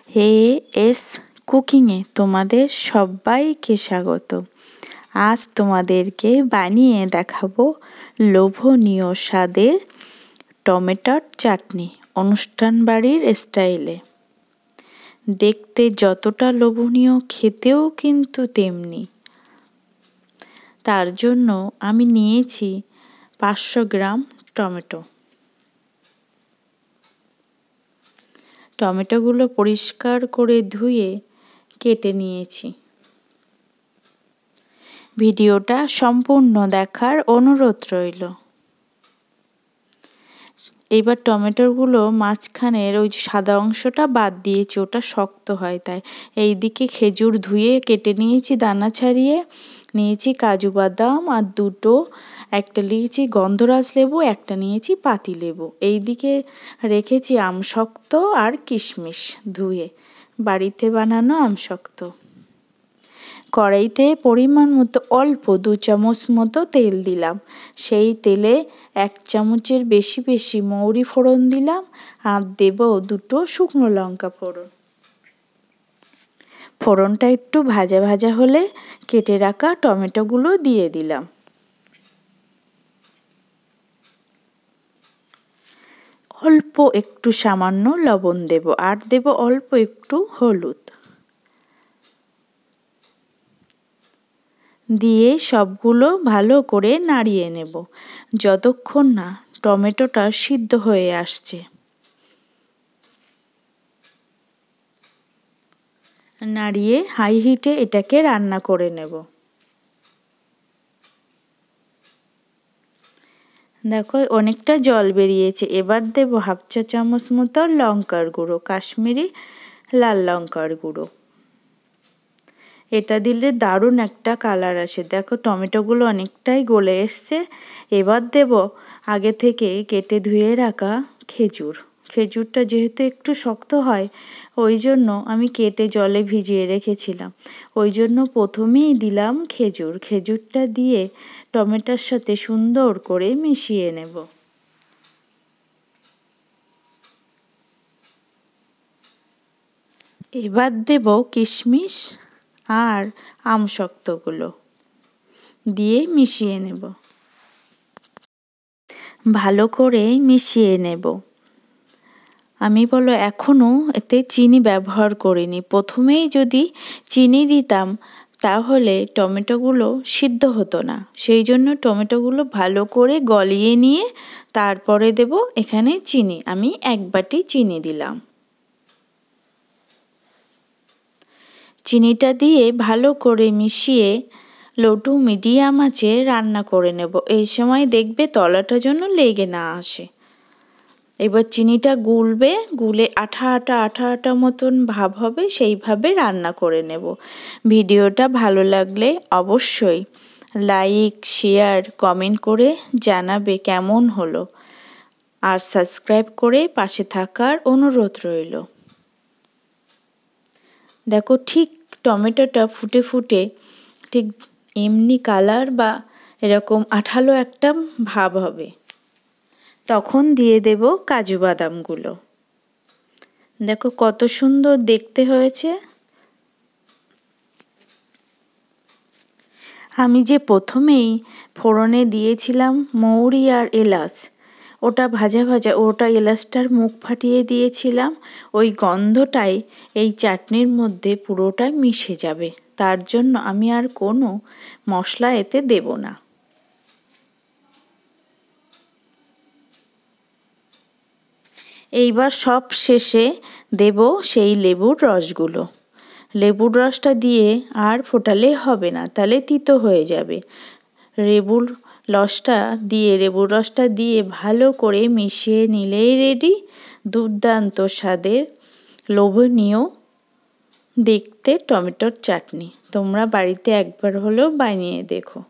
As কুকিংয়ে তোমাদের সবাইকে স্বাগত। আজ তোমাদেরকে বানিয়ে দেখাবো লোভনীয় স্বাদের টমেটোর চাটনি অনুষ্ঠান বাড়ির স্টাইলে। দেখতে যতটা লোভনীয়, খেতেও কিন্তু তেমনি। তার জন্য আমি নিয়েছি 500 গ্রাম টমেটো। টমেটোগুলো পরিষ্কার করে ধুয়ে কেটে নিয়েছি। ভিডিওটা সম্পূর্ণ দেখার অনুরোধ রইল। এবার টমেটোগুলো মাঝখানের ওই সাদা অংশটা বাদ দিয়েছি, ওটা শক্ত হয় তাই। এইদিকে খেজুর ধুয়ে কেটে নিয়েছি, দানা ছাড়িয়ে নিয়েছি কাজু বাদাম আর একটা নিয়েছি গন্ধরাজ লেবু, একটা নিয়েছি পাতি লেবু। এইদিকে রেখেছি আমশক্ত আর কিশমিশ ধুয়ে, বাড়িতে বানানো আমশক্ত। কড়াইতে পরিমাণ মতো অল্প 2 চামচ মতো তেল দিলাম। সেই তেলে 1 চামচের বেশি মৌরি ফোড়ন দিলাম আর দেব 2 শুকনো লঙ্কা ফোড়ন। ফোড়নটা একটু ভাজা ভাজা হলে কেটে রাখা টমেটোগুলো দিয়ে দিলাম। অল্প একটু সামান্য লবণ দেব আর দেব অল্প একটু হলুদ। দিয়ে সবগুলো ভালো করে নাড়িয়ে নেব যতক্ষণ না টমেটোটা সিদ্ধ হয়ে আসছে। নাড়িয়ে হাই হিটে এটাকে রান্না করে নেব। দেখো অনেকটা জল বেরিয়েছে। এবার দেব 1/2 চা চামচ মতো লঙ্কার গুঁড়ো, কাশ্মীরি লাল লঙ্কার গুঁড়ো। এটা দিলে দারুণ একটা কালার আসে। দেখো টমেটোগুলো অনেকটাই গলে এসছে। এবার দেব আগে থেকে কেটে ধুয়ে রাখা খেজুর। খেজুরটা যেহেতু একটু শক্ত হয়, ওই জন্য আমি কেটে জলে ভিজিয়ে রেখেছিলাম। ওই জন্য প্রথমেই দিলাম খেজুর। খেজুরটা দিয়ে টমেটোর সাথে সুন্দর করে মিশিয়ে নেব। এবার দেব কিশমিশ আর আমশক্তগুলো দিয়ে মিশিয়ে নেব। ভালো করে মিশিয়ে নেব। আমি এখনও এতে চিনি ব্যবহার করিনি। প্রথমেই যদি চিনি দিতাম তাহলে টমেটোগুলো সিদ্ধ হতো না। সেই জন্য টমেটোগুলো ভালো করে গলিয়ে নিয়ে তারপরে দেব এখানে চিনি। আমি 1 বাটি চিনি দিলাম। চিনিটা দিয়ে ভালো করে মিশিয়ে লো টু মিডিয়াম আঁচে রান্না করে নেব। এই সময় দেখবে তলাটা যেন লেগে না আসে। এবার চিনিটা গুলে আঠা আঠা মতন ভাব হবে, সেইভাবে রান্না করে নেব। ভিডিওটা ভালো লাগলে অবশ্যই লাইক, শেয়ার, কমেন্ট করে জানাবে কেমন হলো। আর সাবস্ক্রাইব করে পাশে থাকার অনুরোধ রইল। দেখো ঠিক টমেটোটা ফুটে ঠিক এমনি কালার বা এরকম আঠালো একটা ভাব হবে, তখন দিয়ে দেব কাজু বাদামগুলো। দেখো কত সুন্দর দেখতে হয়েছে। আমি যে প্রথমেই ফোড়নে দিয়েছিলাম মৌরি আর এলাচ, ওটা ভাজা ওটা এলাচটার মুখ ফাটিয়ে দিয়েছিলাম। ওই গন্ধটাই এই চাটনির মধ্যে পুরোটাই মিশে যাবে। তার জন্য আমি আর কোনো মশলা এতে দেব না। এইবার সব শেষে দেব সেই লেবুর রসগুলো। লেবুর রসটা দিয়ে আর ফোটালে হবে না, তাহলে তিতো হয়ে যাবে। লেবুর রসটা দিয়ে ভালো করে মিশিয়ে নিলেই রেডি দুর্দান্ত স্বাদের লোভনীয় দেখতে টমেটোর চাটনি। তোমরা বাড়িতে একবার হলেও বানিয়ে দেখো।